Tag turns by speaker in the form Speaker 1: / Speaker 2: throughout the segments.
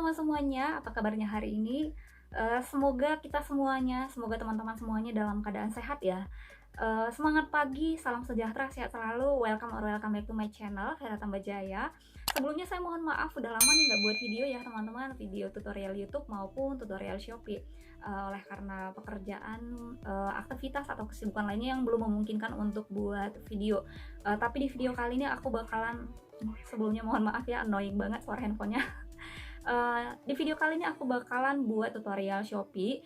Speaker 1: teman-teman semuanya, apa kabarnya hari ini? Semoga kita semuanya, semoga teman-teman semuanya dalam keadaan sehat ya. Semangat pagi, salam sejahtera, sehat selalu. Welcome or welcome back to my channel, Hera Tambajaya. Sebelumnya saya mohon maaf, udah lama nih nggak buat video ya teman-teman, video tutorial YouTube maupun tutorial Shopee. Oleh karena pekerjaan, aktivitas atau kesibukan lainnya yang belum memungkinkan untuk buat video. Tapi di video kali ini aku bakalan, sebelumnya mohon maaf ya, annoying banget suara handphonenya. Di video kali ini aku bakalan buat tutorial Shopee,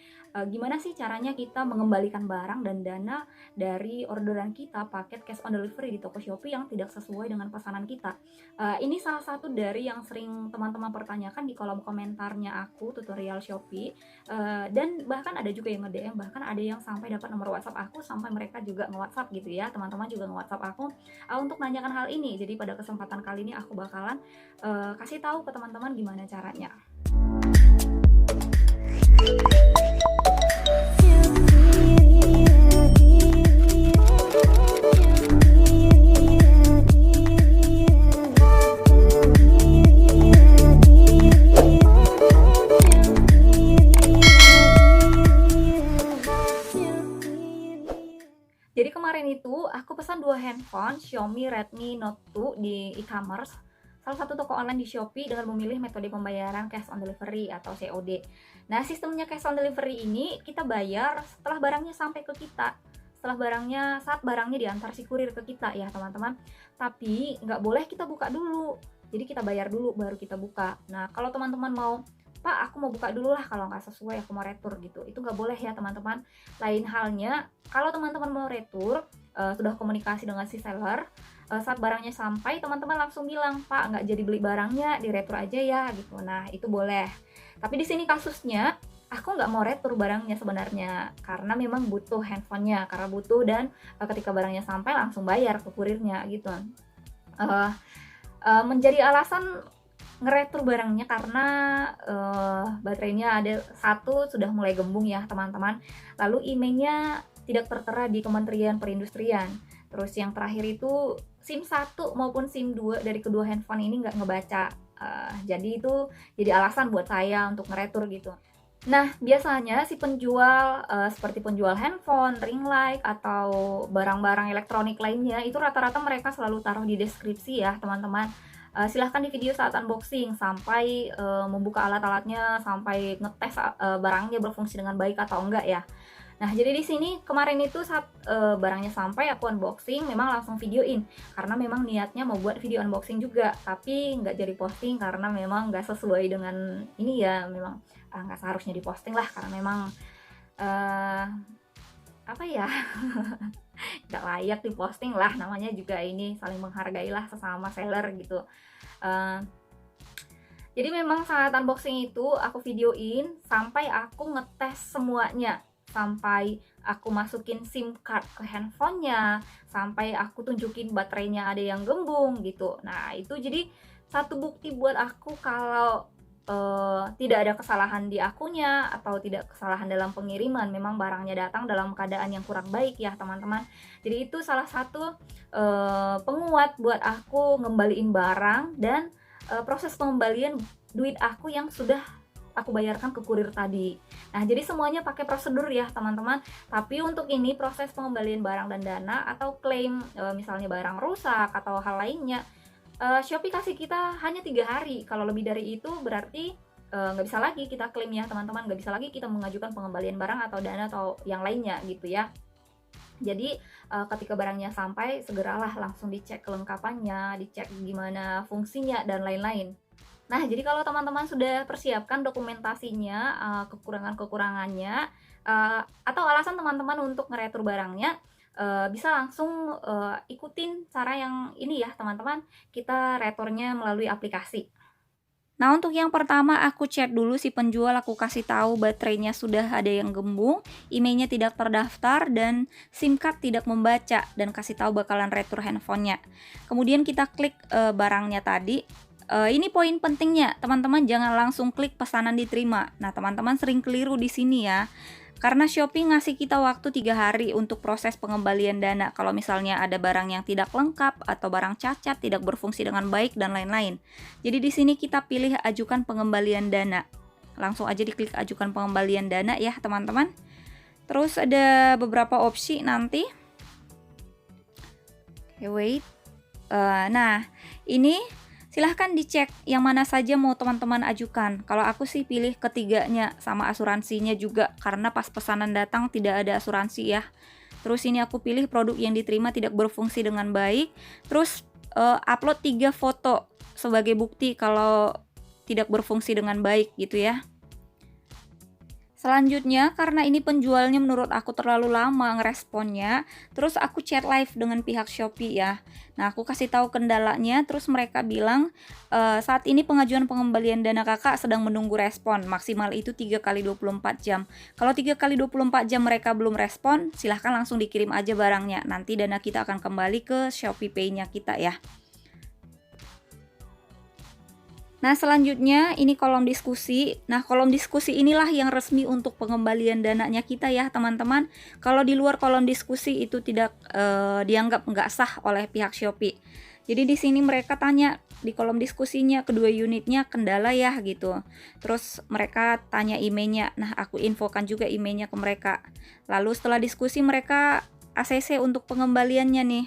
Speaker 1: gimana sih caranya kita mengembalikan barang dan dana dari orderan kita paket cash on delivery di toko Shopee yang tidak sesuai dengan pesanan kita. Ini salah satu dari yang sering teman-teman pertanyakan di kolom komentarnya aku tutorial Shopee, dan bahkan ada juga yang nge-DM, bahkan ada yang sampai dapat nomor WhatsApp aku, sampai mereka juga nge-WhatsApp gitu ya, teman-teman juga nge-WhatsApp aku untuk nanyakan hal ini. Jadi pada kesempatan kali ini aku bakalan kasih tahu ke teman-teman gimana caranya. Jadi kemarin itu aku pesan dua handphone Xiaomi Redmi Note 2 di e-commerce, salah satu toko online di Shopee, dengan memilih metode pembayaran cash on delivery atau COD. Nah, sistemnya cash on delivery ini kita bayar setelah barangnya sampai ke kita, saat barangnya diantar si kurir ke kita ya teman-teman. Tapi nggak boleh kita buka dulu, jadi kita bayar dulu baru kita buka. Nah, kalau teman-teman mau, Pak, aku mau buka dulu lah, kalau nggak sesuai aku mau retur gitu, itu nggak boleh ya teman-teman. Lain halnya kalau teman-teman mau retur, sudah komunikasi dengan si seller, saat barangnya sampai teman-teman langsung bilang, Pak, nggak jadi beli barangnya, diretur aja ya gitu. Nah, itu boleh. Tapi di sini kasusnya aku nggak mau retur barangnya sebenarnya, karena memang butuh handphonenya, karena butuh, dan ketika barangnya sampai langsung bayar ke kurirnya gitu. Menjadi alasan ngeretur barangnya karena baterainya ada satu sudah mulai gembung ya teman-teman, lalu emailnya tidak tertera di Kementerian Perindustrian. Terus yang terakhir itu SIM 1 maupun SIM 2 dari kedua handphone ini nggak ngebaca. Jadi itu jadi alasan buat saya untuk ngeretur gitu. Nah, biasanya si penjual, seperti penjual handphone, ring light, atau barang-barang elektronik lainnya, itu rata-rata mereka selalu taruh di deskripsi ya teman-teman. Silahkan di video saat unboxing sampai membuka alat-alatnya, sampai ngetes barangnya berfungsi dengan baik atau enggak ya. Nah, jadi di sini kemarin itu saat barangnya sampai aku unboxing, memang langsung videoin karena memang niatnya mau buat video unboxing juga, tapi nggak jadi posting karena memang nggak sesuai dengan ini ya, memang nggak seharusnya diposting lah, karena memang apa ya, nggak layak diposting lah, namanya juga ini saling menghargai lah sesama seller gitu. Jadi memang saat unboxing itu aku videoin sampai aku ngetes semuanya, sampai aku masukin SIM card ke handphonenya, sampai aku tunjukin baterainya ada yang gembung gitu. Nah, itu jadi satu bukti buat aku kalau tidak ada kesalahan di akunya atau tidak kesalahan dalam pengiriman, memang barangnya datang dalam keadaan yang kurang baik ya teman-teman. Jadi itu salah satu penguat buat aku ngembaliin barang dan proses pengembalian duit aku yang sudah aku bayarkan ke kurir tadi. Nah, jadi semuanya pakai prosedur ya teman-teman. Tapi untuk ini proses pengembalian barang dan dana atau klaim misalnya barang rusak atau hal lainnya, Shopee kasih kita hanya 3 hari. Kalau lebih dari itu berarti nggak bisa lagi kita klaim ya teman-teman, nggak bisa lagi kita mengajukan pengembalian barang atau dana atau yang lainnya gitu ya. Jadi ketika barangnya sampai, segeralah langsung dicek kelengkapannya, dicek gimana fungsinya dan lain-lain. Nah, jadi kalau teman-teman sudah persiapkan dokumentasinya, kekurangan-kekurangannya, atau alasan teman-teman untuk ngeretur barangnya, bisa langsung ikutin cara yang ini ya teman-teman, kita returnya melalui aplikasi. Nah, untuk yang pertama aku chat dulu si penjual, aku kasih tahu baterainya sudah ada yang gembung, emailnya tidak terdaftar, dan SIM card tidak membaca, dan kasih tahu bakalan retur handphonenya. Kemudian kita klik barangnya tadi, Ini poin pentingnya, teman-teman jangan langsung klik pesanan diterima. Nah, teman-teman sering keliru di sini ya. Karena Shopee ngasih kita waktu 3 hari untuk proses pengembalian dana kalau misalnya ada barang yang tidak lengkap atau barang cacat, tidak berfungsi dengan baik dan lain-lain. Jadi di sini kita pilih ajukan pengembalian dana. Langsung aja diklik ajukan pengembalian dana ya, teman-teman. Terus ada beberapa opsi nanti. Okay, wait. Nah, ini silahkan dicek yang mana saja mau teman-teman ajukan. Kalau aku sih pilih ketiganya sama asuransinya juga karena pas pesanan datang tidak ada asuransi ya. Terus ini aku pilih produk yang diterima tidak berfungsi dengan baik. Terus upload 3 foto sebagai bukti kalau tidak berfungsi dengan baik gitu ya. Selanjutnya, karena ini penjualnya menurut aku terlalu lama ngeresponnya, terus aku chat live dengan pihak Shopee ya. Nah, aku kasih tahu kendalanya, terus mereka bilang saat ini pengajuan pengembalian dana kakak sedang menunggu respon, maksimal itu 3 kali 24 jam. Kalau 3 kali 24 jam mereka belum respon, silahkan langsung dikirim aja barangnya. Nanti dana kita akan kembali ke Shopee Pay-nya kita ya. Nah, selanjutnya ini kolom diskusi. Nah, kolom diskusi inilah yang resmi untuk pengembalian dananya kita ya, teman-teman. Kalau di luar kolom diskusi itu tidak dianggap nggak sah oleh pihak Shopee. Jadi di sini mereka tanya di kolom diskusinya kedua unitnya kendala ya gitu. Terus mereka tanya emailnya. Nah, aku infokan juga emailnya ke mereka. Lalu setelah diskusi mereka ACC untuk pengembaliannya nih.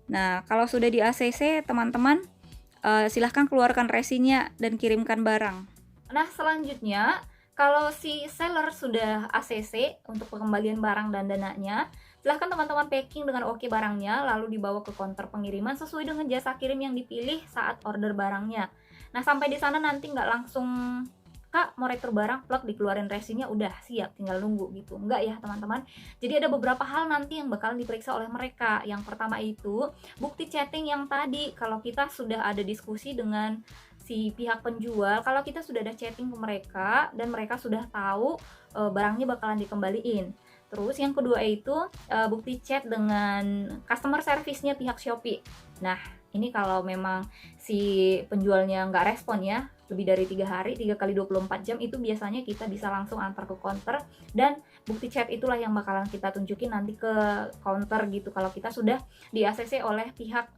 Speaker 1: Nah, kalau sudah di ACC, teman-teman silahkan keluarkan resinya dan kirimkan barang. Nah, selanjutnya kalau si seller sudah ACC untuk pengembalian barang dan dananya, silahkan teman-teman packing dengan oke barangnya lalu dibawa ke counter pengiriman sesuai dengan jasa kirim yang dipilih saat order barangnya. Nah, sampai di sana nanti nggak langsung Kak mau retur barang, plug dikeluarin resinya udah siap, tinggal nunggu gitu. Enggak ya teman-teman. Jadi ada beberapa hal nanti yang bakalan diperiksa oleh mereka. Yang pertama itu bukti chatting yang tadi. Kalau kita sudah ada diskusi dengan si pihak penjual, kalau kita sudah ada chatting ke mereka dan mereka sudah tahu barangnya bakalan dikembaliin. Terus yang kedua itu bukti chat dengan customer service-nya pihak Shopee. Nah, ini kalau memang si penjualnya nggak respon ya, lebih dari 3 hari, 3 kali 24 jam itu biasanya kita bisa langsung antar ke counter dan bukti chat itulah yang bakalan kita tunjukin nanti ke counter gitu kalau kita sudah di ACC oleh pihak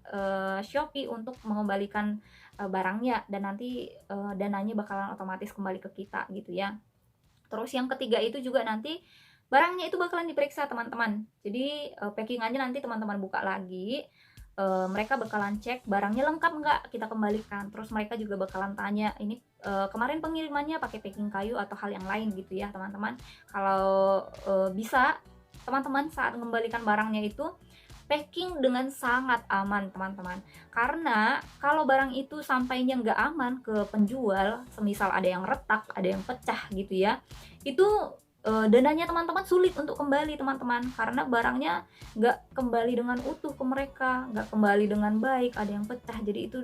Speaker 1: Shopee untuk mengembalikan barangnya dan nanti dananya bakalan otomatis kembali ke kita gitu ya. Terus yang ketiga itu juga nanti barangnya itu bakalan diperiksa teman-teman. Jadi packingannya nanti teman-teman buka lagi. Mereka bakalan cek barangnya lengkap nggak kita kembalikan. Terus mereka juga bakalan tanya ini kemarin pengirimannya pakai packing kayu atau hal yang lain gitu ya teman-teman. Kalau bisa teman-teman saat mengembalikan barangnya itu packing dengan sangat aman teman-teman. Karena kalau barang itu sampainya nggak aman ke penjual, semisal ada yang retak, ada yang pecah gitu ya, itu dananya teman-teman sulit untuk kembali teman-teman karena barangnya nggak kembali dengan utuh ke mereka, nggak kembali dengan baik, ada yang pecah. Jadi itu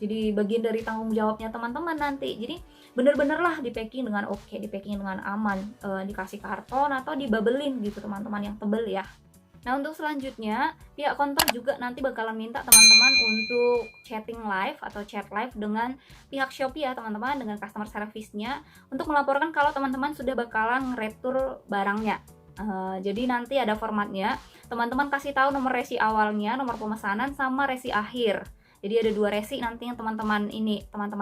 Speaker 1: jadi bagian dari tanggung jawabnya teman-teman nanti. Jadi bener-bener lah di packing dengan oke, di packing dengan aman, dikasih karton atau dibabelin gitu teman-teman yang tebel ya. Nah, untuk selanjutnya pihak counter juga nanti bakalan minta teman-teman untuk chatting live atau chat live dengan pihak Shopee ya teman-teman, dengan customer service-nya untuk melaporkan kalau teman-teman sudah bakalan ngeretur barangnya. Jadi nanti ada formatnya, teman-teman kasih tahu nomor resi awalnya, nomor pemesanan sama resi akhir. Jadi ada 2 resi nanti yang teman-teman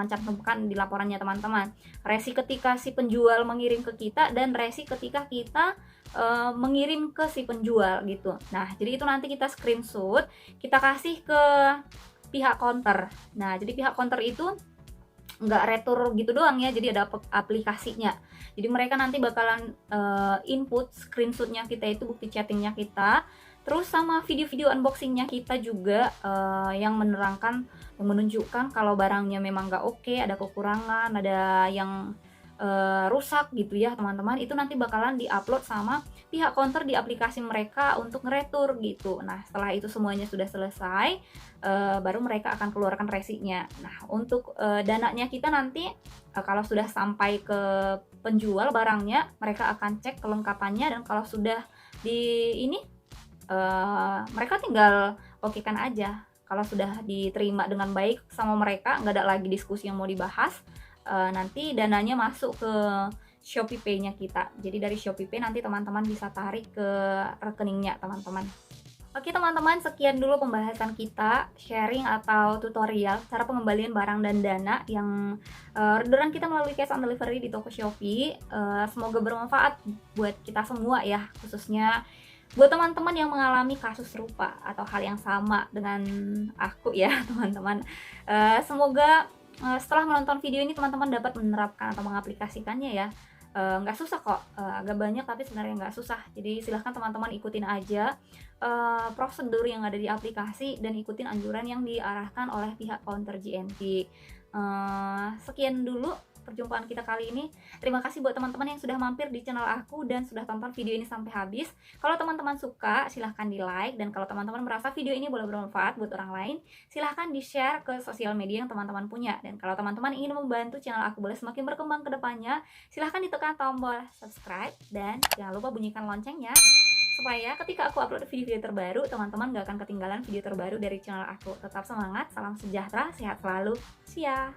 Speaker 1: cantumkan di laporannya teman-teman. Resi ketika si penjual mengirim ke kita dan resi ketika kita mengirim ke si penjual gitu. Nah, jadi itu nanti kita screenshot, kita kasih ke pihak counter. Nah, jadi pihak counter itu nggak retur gitu doang ya, jadi ada aplikasinya. Jadi mereka nanti bakalan input screenshotnya kita itu bukti chattingnya kita, terus sama video-video unboxingnya kita juga yang menerangkan, yang menunjukkan kalau barangnya memang nggak oke, ada kekurangan, ada yang rusak gitu ya teman-teman. Itu nanti bakalan diupload sama pihak counter di aplikasi mereka untuk ngeretur gitu. Nah, setelah itu semuanya sudah selesai, baru mereka akan keluarkan resinya. Nah, untuk dananya kita nanti kalau sudah sampai ke penjual barangnya, mereka akan cek kelengkapannya dan kalau sudah di ini mereka tinggal okekan aja Kalau sudah diterima dengan baik sama mereka, nggak ada lagi diskusi yang mau dibahas, nanti dananya masuk ke Shopee Pay-nya kita. Jadi dari Shopee Pay nanti teman-teman bisa tarik ke rekeningnya teman-teman. Oke teman-teman, sekian dulu pembahasan kita, sharing atau tutorial cara pengembalian barang dan dana yang orderan kita melalui cash on delivery di toko Shopee. Semoga bermanfaat buat kita semua ya, khususnya buat teman-teman yang mengalami kasus serupa atau hal yang sama dengan aku ya teman-teman. Semoga setelah menonton video ini teman-teman dapat menerapkan atau mengaplikasikannya ya. Nggak susah kok, agak banyak tapi sebenarnya nggak susah. Jadi silahkan teman-teman ikutin aja prosedur yang ada di aplikasi dan ikutin anjuran yang diarahkan oleh pihak counter GNT. Sekian dulu perjumpaan kita kali ini. Terima kasih buat teman-teman yang sudah mampir di channel aku dan sudah tonton video ini sampai habis. Kalau teman-teman suka, silahkan di like, dan kalau teman-teman merasa video ini boleh bermanfaat buat orang lain, silahkan di share ke sosial media yang teman-teman punya. Dan kalau teman-teman ingin membantu channel aku boleh semakin berkembang ke depannya, silahkan ditekan tombol subscribe dan jangan lupa bunyikan loncengnya, supaya ketika aku upload video-video terbaru, teman-teman gak akan ketinggalan video terbaru dari channel aku. Tetap semangat, salam sejahtera, sehat selalu, see ya!